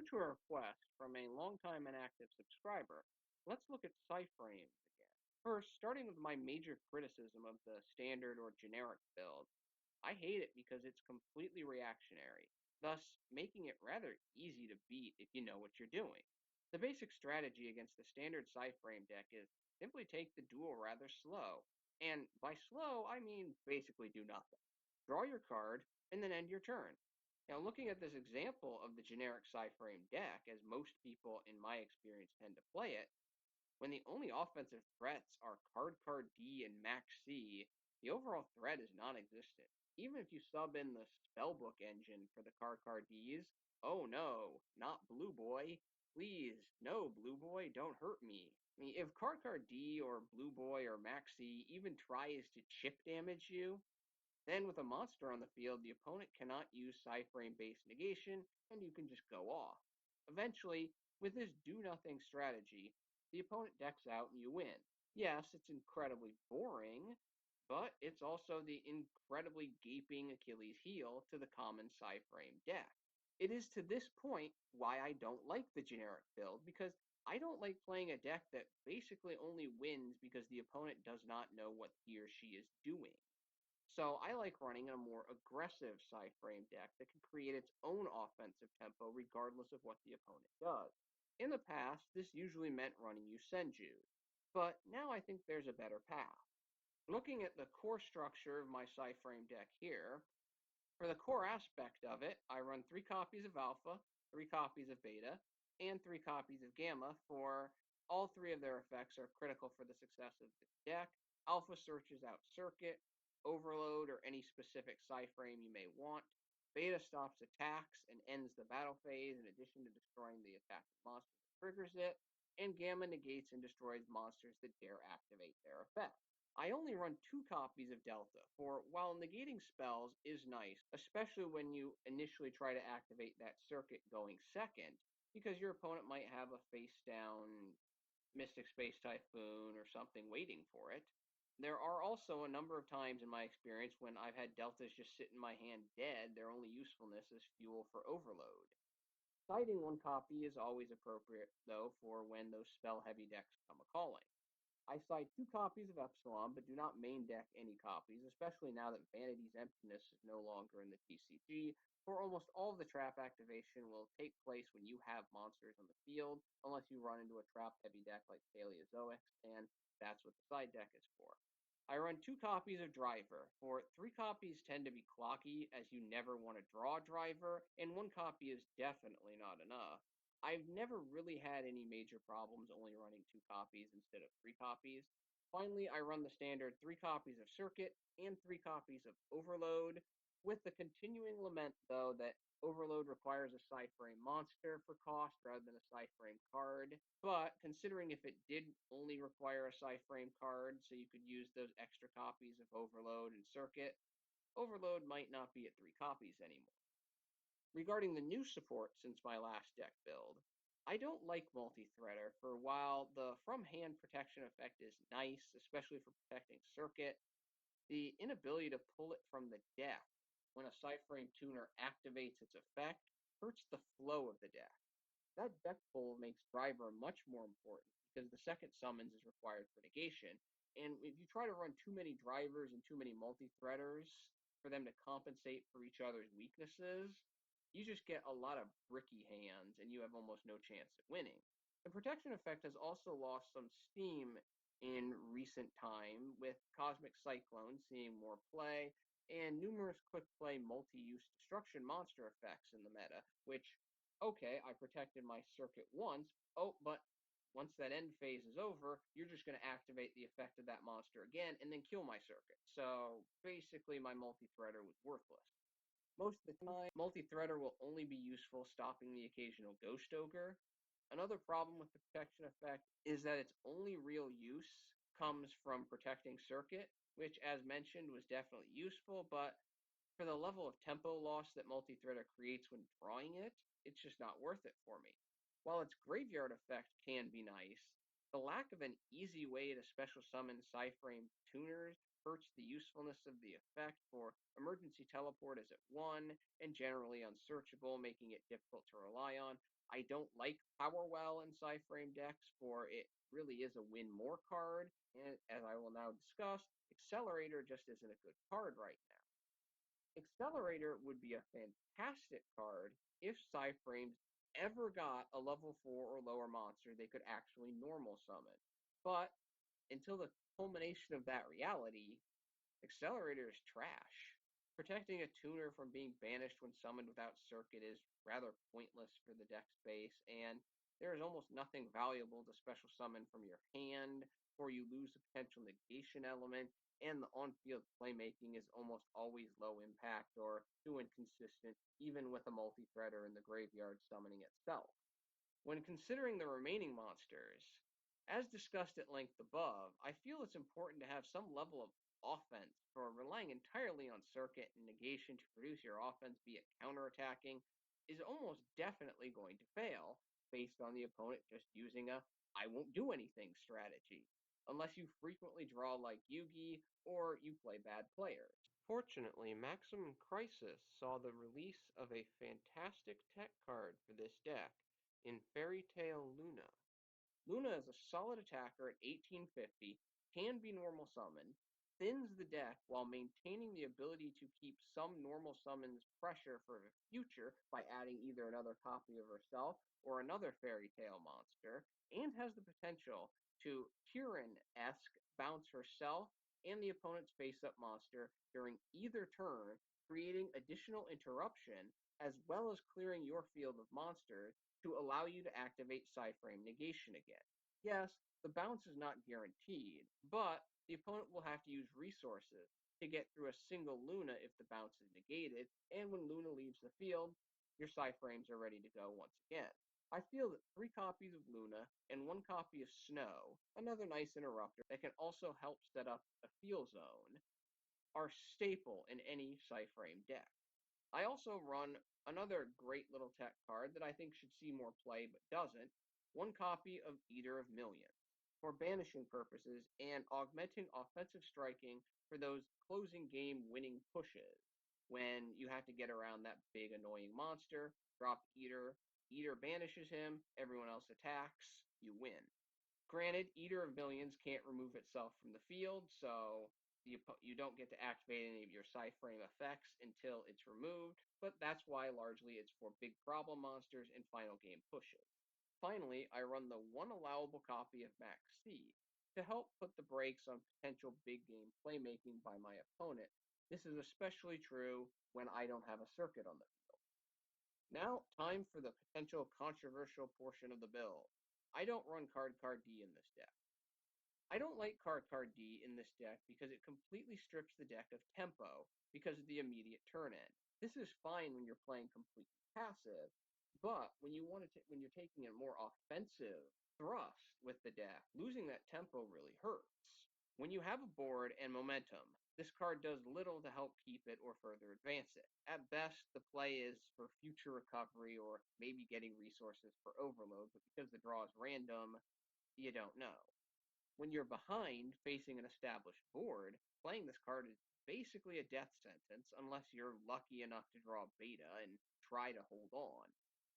Due to a request from a longtime and active subscriber, let's look at PSY-Frames again. First, starting with my major criticism of the standard or generic build, I hate it because it's completely reactionary, thus making it rather easy to beat if you know what you're doing. The basic strategy against the standard PSY-Frame deck is simply take the duel rather slow, and by slow I mean basically do nothing. Draw your card, and then end your turn. Now, looking at this example of the generic PSY-Frame deck, as most people in my experience tend to play it, when the only offensive threats are card D and Maxx, the overall threat is non-existent. Even if you sub in the spellbook engine for the card Ds, oh no, not Blue Boy. Please, no, Blue Boy, don't hurt me. I mean, if card D or Blue Boy or Maxx even tries to chip damage you, then with a monster on the field, the opponent cannot use PSY-Frame based negation, and you can just go off. Eventually, with this do-nothing strategy, the opponent decks out and you win. Yes, it's incredibly boring, but it's also the incredibly gaping Achilles heel to the common PSY-Frame deck. It is to this point why I don't like the generic build, because I don't like playing a deck that basically only wins because the opponent does not know what he or she is doing. So I like running a more aggressive PSY-Frame deck that can create its own offensive tempo regardless of what the opponent does. In the past, this usually meant running Yusenjus, but now I think there's a better path. Looking at the core structure of my PSY-Frame deck here, for the core aspect of it, I run 3 copies of Alpha, 3 copies of Beta, and 3 copies of Gamma, for all 3 of their effects are critical for the success of the deck. Alpha searches out Circuit, Overload, or any specific PSY-Frame you may want. Beta stops attacks and ends the battle phase in addition to destroying the attacking monster that triggers it. And Gamma negates and destroys monsters that dare activate their effect. I only run 2 copies of Delta, for while negating spells is nice, especially when you initially try to activate that circuit going second, because your opponent might have a face-down Mystic Space Typhoon or something waiting for it. There are also a number of times in my experience when I've had Deltas just sit in my hand dead, their only usefulness is fuel for Overload. Siding 1 copy is always appropriate, though, for when those spell-heavy decks come a-calling. I side 2 copies of Epsilon, but do not main deck any copies, especially now that Vanity's Emptiness is no longer in the TCG, for almost all of the trap activation will take place when you have monsters on the field, unless you run into a trap-heavy deck like Paleozoics, and that's what the side deck is for. I run 2 copies of Driver, for 3 copies tend to be clocky, as you never want to draw Driver, and 1 copy is definitely not enough. I've never really had any major problems only running 2 copies instead of 3 copies. Finally, I run the standard 3 copies of Circuit and 3 copies of Overload, with the continuing lament, though, that Overload requires a PSY-Frame monster for cost rather than a PSY-Frame card. But considering if it did only require a PSY-Frame card, so you could use those extra copies of Overload and Circuit, Overload might not be at 3 copies anymore. Regarding the new support since my last deck build, I don't like multi-threader, for while the from-hand protection effect is nice, especially for protecting Circuit, the inability to pull it from the deck when a PSY-Frame tuner activates its effect hurts the flow of the deck. That deck pull makes Driver much more important because the second summons is required for negation, and if you try to run too many Drivers and too many multi-threaders for them to compensate for each other's weaknesses, you just get a lot of bricky hands and you have almost no chance at winning. The protection effect has also lost some steam in recent time, with Cosmic Cyclone seeing more play and numerous quick play multi-use destruction monster effects in the meta, which, okay, I protected my Circuit once, but once that end phase is over, you're just going to activate the effect of that monster again and then kill my Circuit. So basically my multi-threader was worthless. Most of the time, multi-threader will only be useful stopping the occasional Ghost Ogre. Another problem with the protection effect is that its only real use comes from protecting Circuit, which, as mentioned, was definitely useful, but for the level of tempo loss that multi-threader creates when drawing it, it's just not worth it for me. While its graveyard effect can be nice, the lack of an easy way to special summon PSY-Frame tuners hurts the usefulness of the effect, for emergency teleport is at 1 and generally unsearchable, making it difficult to rely on. I don't like Power Well in PSY-Frame decks, for it really is a win more card, and as I will now discuss, Accelerator just isn't a good card right now. Accelerator would be a fantastic card if PSY-Frames ever got a level 4 or lower monster they could actually normal summon. But until the culmination of that reality, Accelerator is trash. Protecting a tuner from being banished when summoned without Circuit is rather pointless for the deck's base, and there is almost nothing valuable to special summon from your hand, or you lose the potential negation element, and the on-field playmaking is almost always low impact or too inconsistent, even with a multi-threader in the graveyard summoning itself. When considering the remaining monsters, as discussed at length above, I feel it's important to have some level of offense, for relying entirely on Circuit and negation to produce your offense, be it counterattacking, is almost definitely going to fail based on the opponent just using a I won't do anything strategy, unless you frequently draw like Yugi or you play bad players. Fortunately, Maximum Crisis saw the release of a fantastic tech card for this deck in Fairy Tale Luna. Luna is a solid attacker at 1850, can be normal summoned, thins the deck while maintaining the ability to keep some normal summons pressure for the future by adding either another copy of herself or another fairy tale monster, and has the potential to Kieran-esque bounce herself and the opponent's face-up monster during either turn, creating additional interruption as well as clearing your field of monsters to allow you to activate PSY-Frame negation again. Yes, the bounce is not guaranteed, but the opponent will have to use resources to get through a single Luna if the bounce is negated, and when Luna leaves the field, your PSY-Frames are ready to go once again. I feel that 3 copies of Luna and 1 copy of Snow, another nice interrupter that can also help set up a feel zone, are staple in any PSY-Frame deck. I also run another great little tech card that I think should see more play but doesn't, 1 copy of Eater of Millions, for banishing purposes and augmenting offensive striking for those closing game winning pushes. When you have to get around that big annoying monster, drop Eater, Eater banishes him, everyone else attacks, you win. Granted, Eater of Millions can't remove itself from the field, so you don't get to activate any of your PSY-Frame effects until it's removed, but that's why largely it's for big problem monsters and final game pushes. Finally, I run the 1 allowable copy of Maxx to help put the brakes on potential big game playmaking by my opponent. This is especially true when I don't have a Circuit on the field. Now, time for the potential controversial portion of the build. I don't run Card D in this deck. I don't like Card D in this deck because it completely strips the deck of tempo because of the immediate turn end. This is fine when you're playing completely passive, but when you're taking a more offensive thrust with the deck, losing that tempo really hurts. When you have a board and momentum, this card does little to help keep it or further advance it. At best, the play is for future recovery or maybe getting resources for overload, but because the draw is random, you don't know. When you're behind, facing an established board, playing this card is basically a death sentence unless you're lucky enough to draw Beta and try to hold on.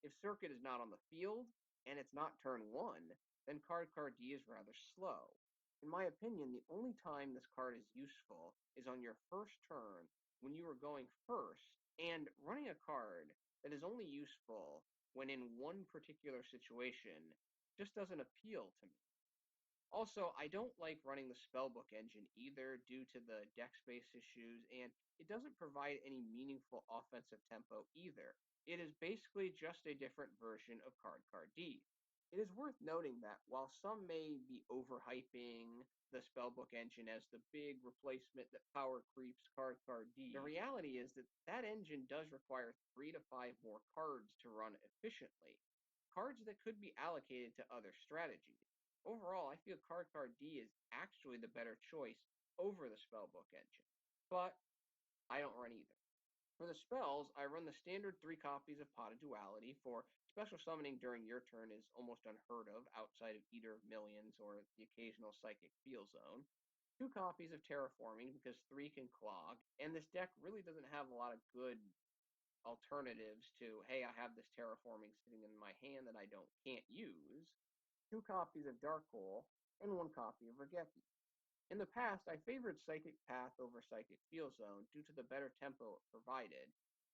If Circuit is not on the field, and it's not turn 1, then Card D is rather slow. In my opinion, the only time this card is useful is on your first turn when you are going first, and running a card that is only useful when in one particular situation just doesn't appeal to me. Also, I don't like running the Spellbook engine either due to the deck space issues, and it doesn't provide any meaningful offensive tempo either. It is basically just a different version of Card D. It is worth noting that while some may be overhyping the Spellbook engine as the big replacement that power creeps Card D, the reality is that that engine does require 3 to 5 more cards to run efficiently, cards that could be allocated to other strategies. Overall, I feel Card D is actually the better choice over the Spellbook engine, but I don't run either. For the spells, I run the standard 3 copies of Pot of Duality, for special summoning during your turn is almost unheard of outside of Eater of Millions or the occasional Psychic Field Zone. 2 copies of Terraforming because 3 can clog, and this deck really doesn't have a lot of good alternatives to, hey, I have this Terraforming sitting in my hand that I can't use. 2 copies of Dark Hole, and 1 copy of Raigeki. In the past, I favored Psychic Path over Psychic Field Zone due to the better tempo it provided,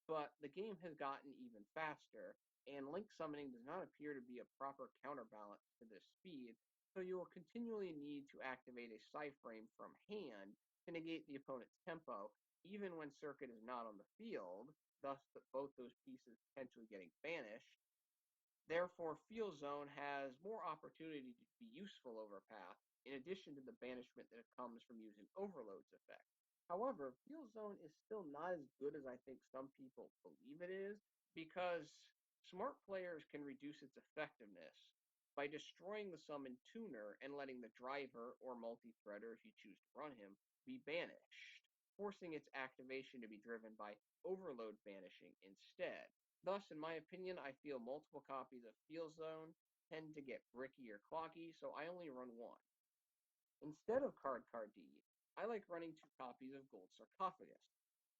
but the game has gotten even faster, and Link Summoning does not appear to be a proper counterbalance to this speed, so you will continually need to activate a Psy-Frame from hand to negate the opponent's tempo, even when Circuit is not on the field, thus both those pieces potentially getting banished. Therefore, Field Zone has more opportunity to be useful over Path, in addition to the banishment that comes from using Overload's effect. However, Field Zone is still not as good as I think some people believe it is, because smart players can reduce its effectiveness by destroying the summon tuner and letting the driver, or multi-threader if you choose to run him, be banished, forcing its activation to be driven by Overload banishing instead. Thus, in my opinion, I feel multiple copies of Field Zone tend to get bricky or cloggy, so I only run 1. Instead of Card D, I like running 2 copies of Gold Sarcophagus.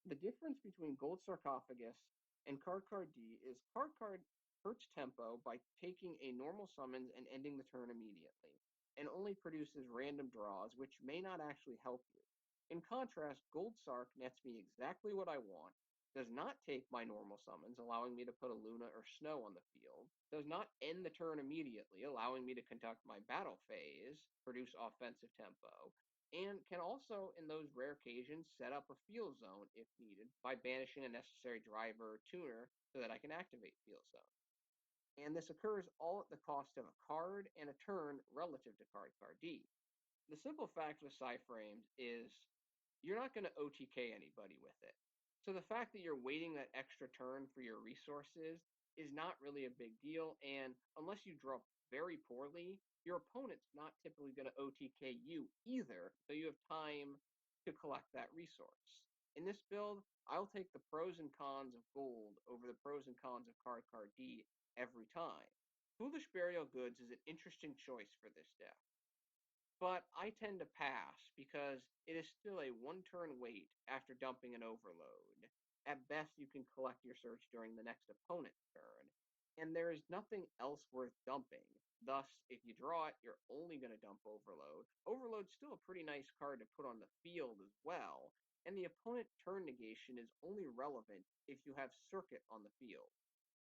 The difference between Gold Sarcophagus and Card D is Card hurts tempo by taking a normal summons and ending the turn immediately, and only produces random draws, which may not actually help you. In contrast, Gold Sarc nets me exactly what I want, does not take my normal summons, allowing me to put a Luna or Snow on the field, does not end the turn immediately, allowing me to conduct my battle phase, produce offensive tempo, and can also, in those rare occasions, set up a Field Zone if needed by banishing a necessary driver or tuner so that I can activate Field Zone. And this occurs all at the cost of a card and a turn relative to Card D. The simple fact with Psy-Frames is you're not going to OTK anybody with it. So the fact that you're waiting that extra turn for your resources is not really a big deal, and unless you draw very poorly, your opponent's not typically going to OTK you either, so you have time to collect that resource. In this build, I'll take the pros and cons of gold over the pros and cons of Card D every time. Foolish Burial Goods is an interesting choice for this deck, but I tend to pass because it is still a 1 turn wait after dumping an Overload. At best, you can collect your search during the next opponent's turn, and there is nothing else worth dumping. Thus, if you draw it, you're only going to dump Overload. Overload's still a pretty nice card to put on the field as well, and the opponent turn negation is only relevant if you have Circuit on the field.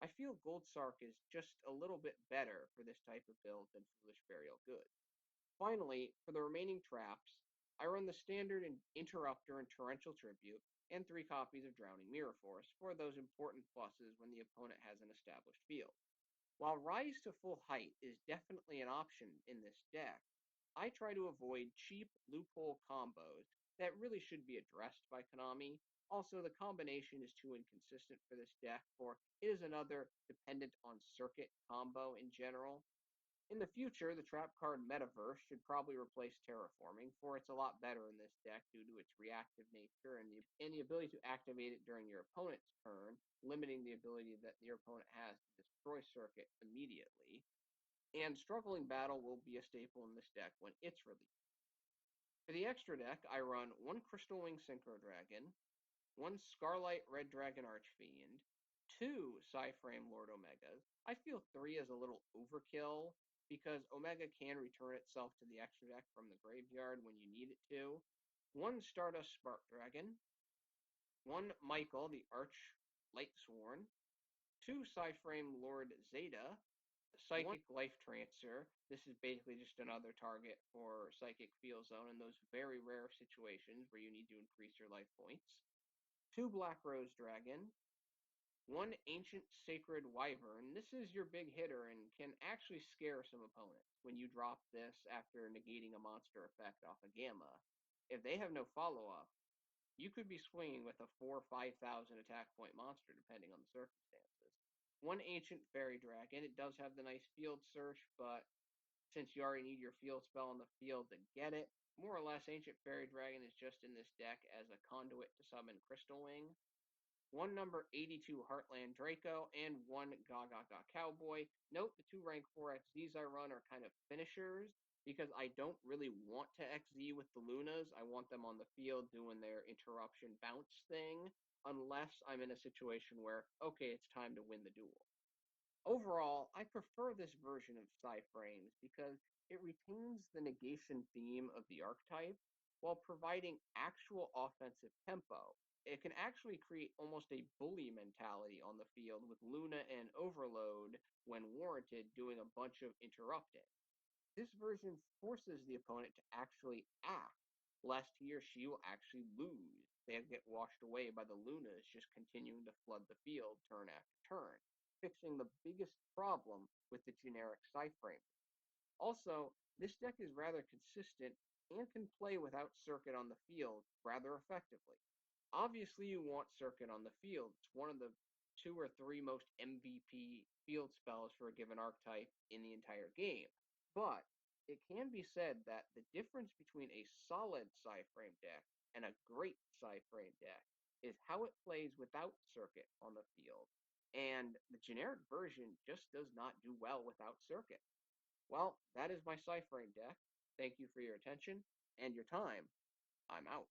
I feel Gold Sarc is just a little bit better for this type of build than Foolish Burial Goods. Finally, for the remaining traps, I run the standard Interrupter and Torrential Tribute, and 3 copies of Drowning Mirror Force for those important pluses when the opponent has an established field. While Rise to Full Height is definitely an option in this deck, I try to avoid cheap loophole combos that really should be addressed by Konami. Also, the combination is too inconsistent for this deck, for it is another dependent on circuit combo in general. In the future, the trap card Metaverse should probably replace Terraforming, for it's a lot better in this deck due to its reactive nature and the ability to activate it during your opponent's turn, limiting the ability that your opponent has to destroy Circuit immediately. And Struggling Battle will be a staple in this deck when it's released. For the extra deck, I run 1 Crystal Wing Synchro Dragon, 1 Scarlight Red Dragon Archfiend, 2 Psy-Framelord Omegas. I feel 3 is a little overkill because Omega can return itself to the extra deck from the graveyard when you need it to. 1 Stardust Spark Dragon, 1 Michael the Arch-Lightsworn, 2 Psy-Framelord Zeta, Psychic Lifetrancer. This is basically just another target for Psychic Field Zone in those very rare situations where you need to increase your life points. 2 Black Rose Dragon, 1 Ancient Sacred Wyvern. This is your big hitter and can actually scare some opponents when you drop this after negating a monster effect off a Gamma. If they have no follow-up, you could be swinging with a 4,000 or 5,000 attack point monster, depending on the circumstances. 1 Ancient Fairy Dragon. It does have the nice field search, but since you already need your field spell on the field to get it, more or less Ancient Fairy Dragon is just in this deck as a conduit to summon Crystal Wing. 1 number 82 Heartland Draco, and 1 Gaga Cowboy. Note the 2 rank 4 XZs I run are kind of finishers, because I don't really want to XZ with the Lunas. I want them on the field doing their interruption bounce thing, unless I'm in a situation where, okay, it's time to win the duel. Overall, I prefer this version of PSY-Frames because it retains the negation theme of the archetype while providing actual offensive tempo. It can actually create almost a bully mentality on the field with Luna and Overload, when warranted, doing a bunch of interrupting. This version forces the opponent to actually act, lest he or she will actually lose. They get washed away by the Lunas just continuing to flood the field turn after turn, fixing the biggest problem with the generic PSY-Frame. Also, this deck is rather consistent and can play without Circuit on the field rather effectively. Obviously, you want Circuit on the field. It's one of the 2 or 3 most MVP field spells for a given archetype in the entire game. But it can be said that the difference between a solid PSY-Frame deck and a great PSY-Frame deck is how it plays without Circuit on the field. And the generic version just does not do well without Circuit. Well, that is my PSY-Frame deck. Thank you for your attention and your time. I'm out.